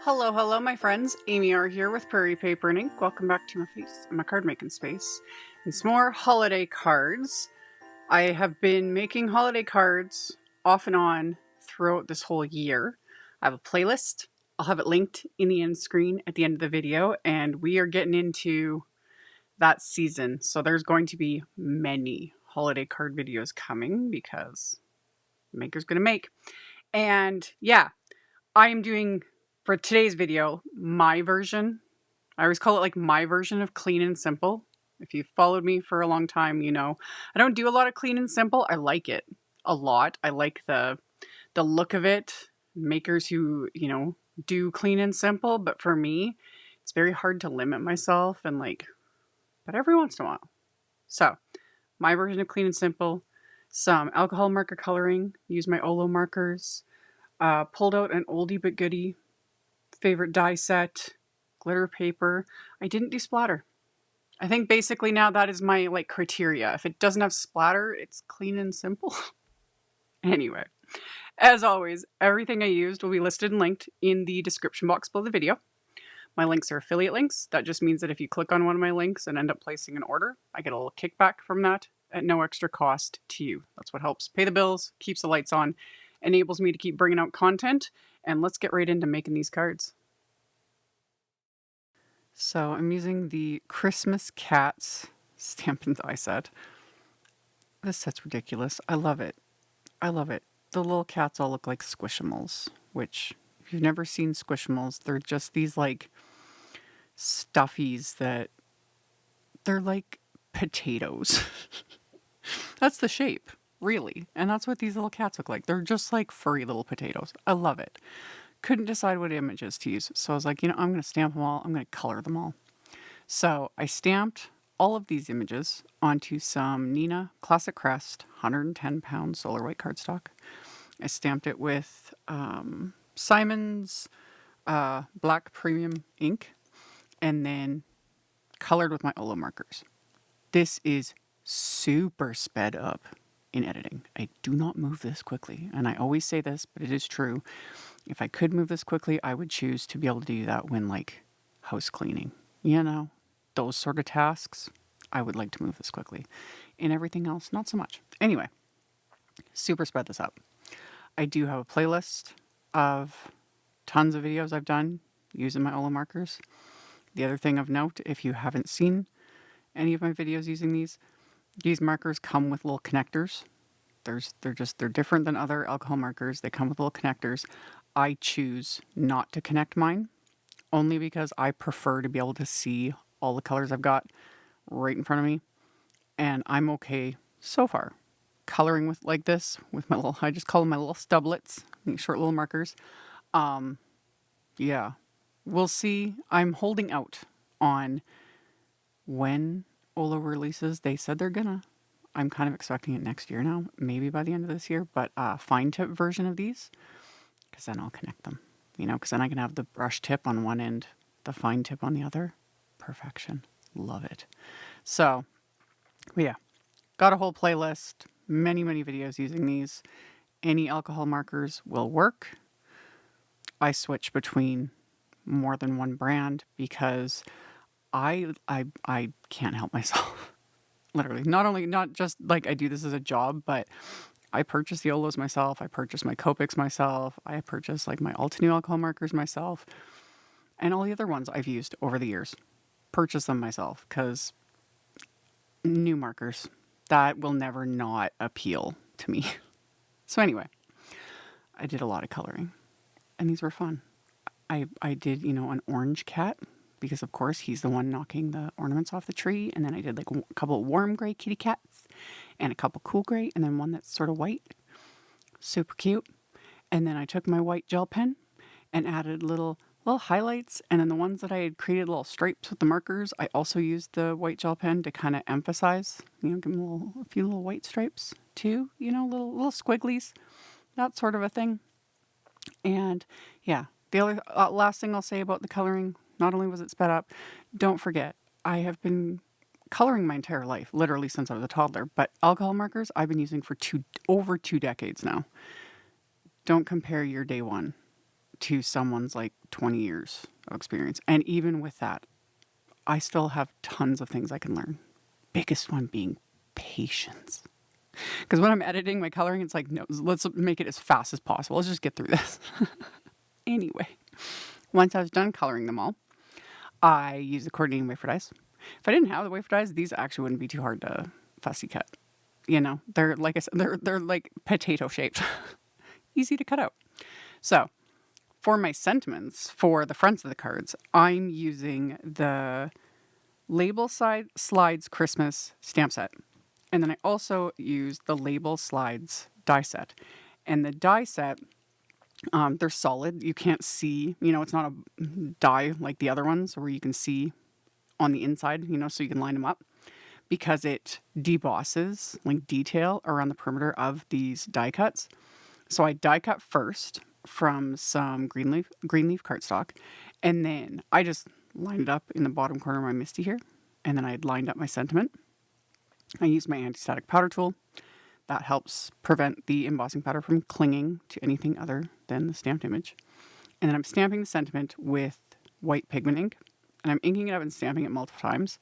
Hello, hello, my friends. AmyR here with Prairie Paper and Ink. Welcome back to my face and my card making space. And some more holiday cards. I have been making holiday cards off and on throughout this whole year. I have a playlist. I'll have it linked in the end screen at the end of the video, and we are getting into that season. So there's going to be many holiday card videos coming because maker's gonna make. And yeah, I am doing, for today's video, my version. I always call it like my version of clean and simple. If you've followed me for a long time, you know I don't do a lot of clean and simple. I like it a lot. I like the look of it. Makers who, do clean and simple, but for me, it's very hard to limit myself but every once in a while. So, my version of clean and simple, some alcohol marker coloring, use my OLO markers, pulled out an oldie but goodie favorite die set, glitter paper. I didn't do splatter. I think basically now that is my criteria. If it doesn't have splatter, it's clean and simple. Anyway, as always, everything I used will be listed and linked in the description box below the video. My links are affiliate links. That just means that if you click on one of my links and end up placing an order, I get a little kickback from that at no extra cost to you. That's what helps pay the bills, keeps the lights on, enables me to keep bringing out content, and let's get right into making these cards. So I'm using the Christmas Cats Stampin' Die set. This set's ridiculous. I love it. I love it. The little cats all look like Squishimals, which, if you've never seen Squishimals, they're just these stuffies that they're like potatoes. That's the shape, really. And that's what these little cats look like. They're just like furry little potatoes. I love it. Couldn't decide what images to use. So I was like, I'm going to stamp them all. I'm going to color them all. So I stamped all of these images onto some Neenah Classic Crest 110-pound solar white cardstock. I stamped it with Simon's black premium ink and then colored with my OLO markers. This is super sped up in editing. I do not move this quickly. And I always say this, but it is true. If I could move this quickly, I would choose to be able to do that when house cleaning. Those sort of tasks, I would like to move this quickly. In everything else, not so much. Anyway, super sped this up. I do have a playlist of tons of videos I've done using my OLO markers. The other thing of note, if you haven't seen any of my videos using these markers come with little connectors. They're different than other alcohol markers. They come with little connectors. I choose not to connect mine only because I prefer to be able to see all the colors I've got right in front of me. And I'm okay so far coloring with this with my I just call them my little stublets, these short little markers. Yeah, we'll see. I'm holding out on when OLO releases. They said they're gonna. I'm kind of expecting it next year now, maybe by the end of this year, but fine tip version of these, because then I'll connect them, because then I can have the brush tip on one end, the fine tip on the other. Perfection. Love it. So, yeah, got a whole playlist, many videos using these. Any alcohol markers will work. I switch between more than one brand because I can't help myself. Literally, not just I do this as a job, but I purchase the OLOs myself. I purchase my Copics myself. I purchase my Altenew alcohol markers myself, and all the other ones I've used over the years. Purchase them myself because new markers that will never not appeal to me. So anyway, I did a lot of coloring, and these were fun. I did an orange cat, because of course he's the one knocking the ornaments off the tree. And then I did a couple of warm gray kitty cats and a couple cool gray, and then one that's sort of white. Super cute. And then I took my white gel pen and added little highlights. And then the ones that I had created little stripes with the markers, I also used the white gel pen to kind of emphasize, give them a few little white stripes too, little squigglies, that sort of a thing. And yeah, the other last thing I'll say about the coloring, not only was it sped up, don't forget, I have been coloring my entire life, literally since I was a toddler, but alcohol markers I've been using for over 2 decades now. Don't compare your day one to someone's like 20 years of experience. And even with that, I still have tons of things I can learn. Biggest one being patience. Because when I'm editing my coloring, it's like, no, let's make it as fast as possible. Let's just get through this. Anyway, once I was done coloring them all, I used the coordinating wafer dies. If I didn't have the wafer dies, these actually wouldn't be too hard to fussy cut. You know, they're like I said, they're like potato shaped, easy to cut out. So for my sentiments for the fronts of the cards, I'm using the Label Slides Christmas stamp set. And then I also use the Label Slides die set. And the die set, they're solid. You can't see, you know, it's not a die like the other ones where you can see on the inside, you know, so you can line them up. Because it debosses like detail around the perimeter of these die cuts. So I die cut first from some green leaf cardstock, and then I just lined it up in the bottom corner of my MISTI here, and then I lined up my sentiment. I used my anti-static powder tool. That helps prevent the embossing powder from clinging to anything other than the stamped image. And then I'm stamping the sentiment with white pigment ink, and I'm inking it up and stamping it multiple times.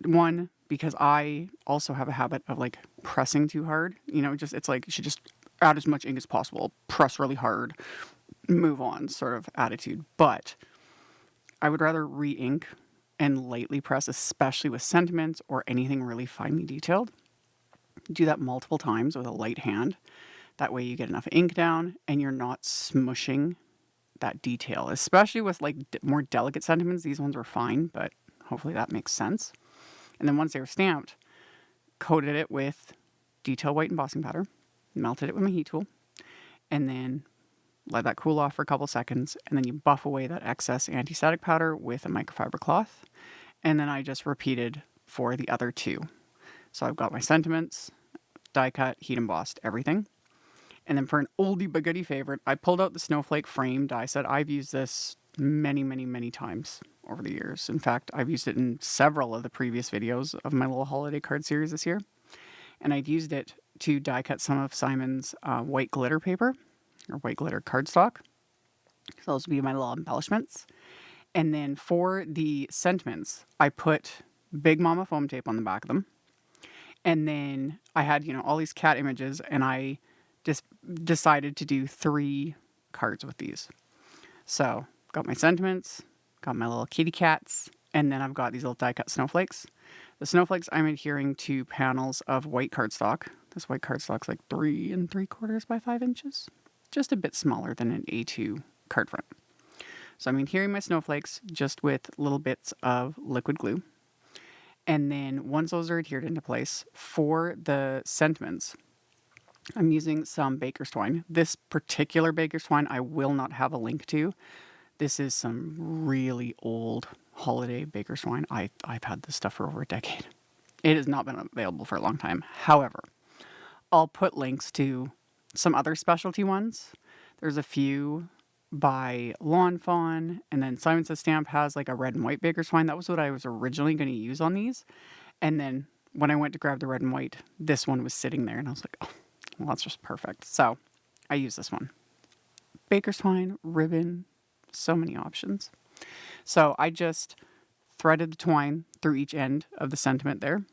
One, because I also have a habit of like pressing too hard. You know, just it's like you should just add as much ink as possible, press really hard, move on sort of attitude. But I would rather re-ink and lightly press, especially with sentiments or anything really finely detailed. Do that multiple times with a light hand. That way you get enough ink down and you're not smushing that detail, especially with like more delicate sentiments. These ones were fine, but hopefully that makes sense. And then once they were stamped, coated it with detail white embossing powder, melted it with my heat tool, and then let that cool off for a couple seconds. And then you buff away that excess anti-static powder with a microfiber cloth. And then I just repeated for the other two. So I've got my sentiments, die cut, heat embossed, everything. And then for an oldie but goodie favorite, I pulled out the Snowflake frame die set. I've used this many, many, many times over the years. In fact, I've used it in several of the previous videos of my little holiday card series this year. And I've used it to die cut some of Simon's white glitter paper, or white glitter cardstock. So those would be my little embellishments. And then for the sentiments, I put Big Mama foam tape on the back of them. And then I had, you know, all these cat images, and I just decided to do 3 cards with these. So got my sentiments, got my little kitty cats, and then I've got these little die cut snowflakes. The snowflakes, I'm adhering to panels of white cardstock. This white cardstock's like 3 3/4 by 5 inches. Just a bit smaller than an A2 card front. So I'm adhering my snowflakes just with little bits of liquid glue. And then once those are adhered into place, for the sentiments, I'm using some baker's twine. This particular baker's twine I will not have a link to. This is some really old holiday baker's twine. I've had this stuff for over a decade. It has not been available for a long time. However, I'll put links to some other specialty ones. There's a few by Lawn Fawn, and then Simon Says Stamp has like a red and white baker's twine. That was what I was originally going to use on these. And then when I went to grab the red and white, this one was sitting there, and I was like, oh, well, that's just perfect. So I use this one. Baker's twine, ribbon, so many options. So I just threaded the twine through each end of the sentiment there,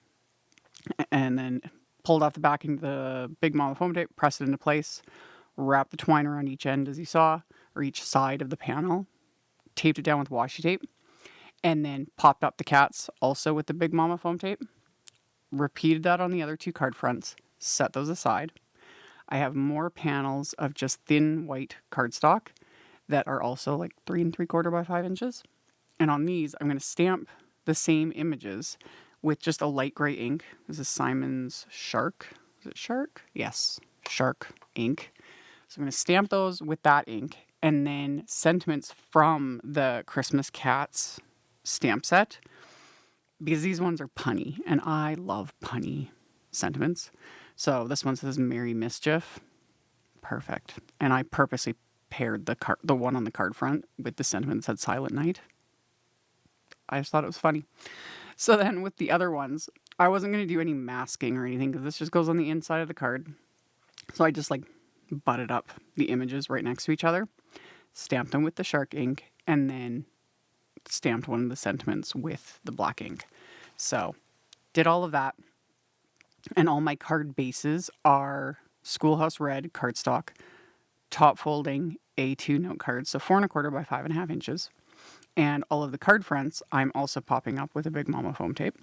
and then pulled off the backing of the Big Mama foam tape, pressed it into place, wrapped the twine around each end as you saw, or each side of the panel, taped it down with washi tape, and then popped up the cats also with the Big Mama foam tape. Repeated that on the other 2 card fronts, set those aside. I have more panels of just thin white cardstock that are also like 3 3/4 by 5 inches. And on these, I'm going to stamp the same images with just a light gray ink. This is Simon's Shark. Is it Shark? Yes, Shark ink. So I'm going to stamp those with that ink, and then sentiments from the Christmas Cats stamp set, because these ones are punny, and I love punny sentiments. So this one says Merry Mischief. Perfect. And I purposely paired the one on the card front with the sentiment that said Silent Night. I just thought it was funny. So then with the other ones, I wasn't going to do any masking or anything, because this just goes on the inside of the card. So I just like butted up the images right next to each other. stamped them with the shark ink, and then stamped one of the sentiments with the black ink. So did all of that. And all my card bases are Schoolhouse Red cardstock, top folding A2 note cards, so 4¼ by 5½ inches. And all of the card fronts, I'm also popping up with a Big Mama foam tape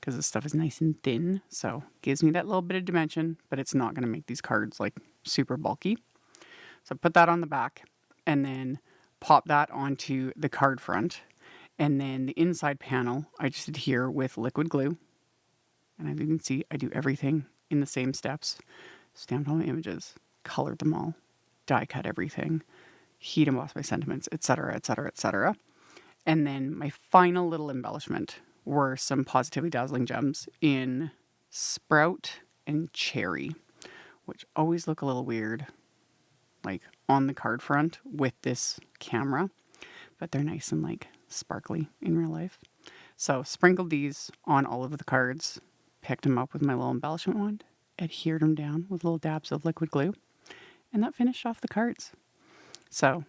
because this stuff is nice and thin. So gives me that little bit of dimension, but it's not going to make these cards like super bulky. So put that on the back and then pop that onto the card front. And then the inside panel, I just adhere with liquid glue. And as you can see, I do everything in the same steps. Stamped all my images, colored them all, die cut everything, heat emboss my sentiments, etc., etc., etc. And then my final little embellishment were some Pawsitively Dazzling gems in Sprout and Cherry, which always look a little weird, like on the card front with this camera, but they're nice and like sparkly in real life. So sprinkled these on all of the cards, picked them up with my little embellishment wand, adhered them down with little dabs of liquid glue, and that finished off the cards. So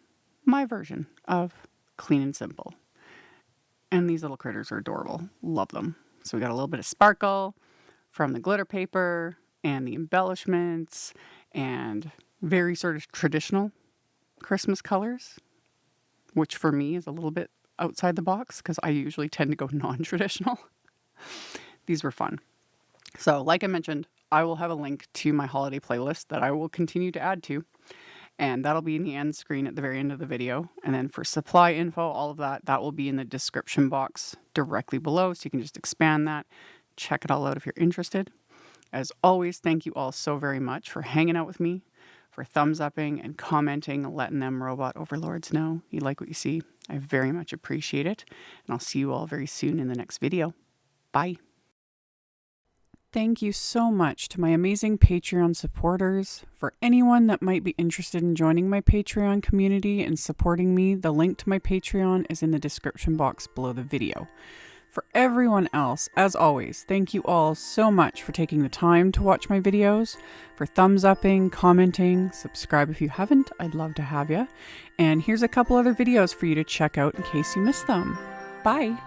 my version of clean and simple. And these little critters are adorable. Love them. So we got a little bit of sparkle from the glitter paper and the embellishments and very sort of traditional Christmas colors, which for me is a little bit outside the box because I usually tend to go non-traditional. These were fun. So like I mentioned, I will have a link to my holiday playlist that I will continue to add to. And that'll be in the end screen at the very end of the video. And then for supply info, all of that, that will be in the description box directly below. So you can just expand that, check it all out if you're interested. As always, thank you all so very much for hanging out with me, for thumbs upping and commenting, letting them robot overlords know you like what you see. I very much appreciate it. And I'll see you all very soon in the next video. Bye. Thank you so much to my amazing Patreon supporters. For anyone that might be interested in joining my Patreon community and supporting me, the link to my Patreon is in the description box below the video. For everyone else, as always, thank you all so much for taking the time to watch my videos, for thumbs upping, commenting, subscribe if you haven't, I'd love to have you. And here's a couple other videos for you to check out in case you missed them. Bye!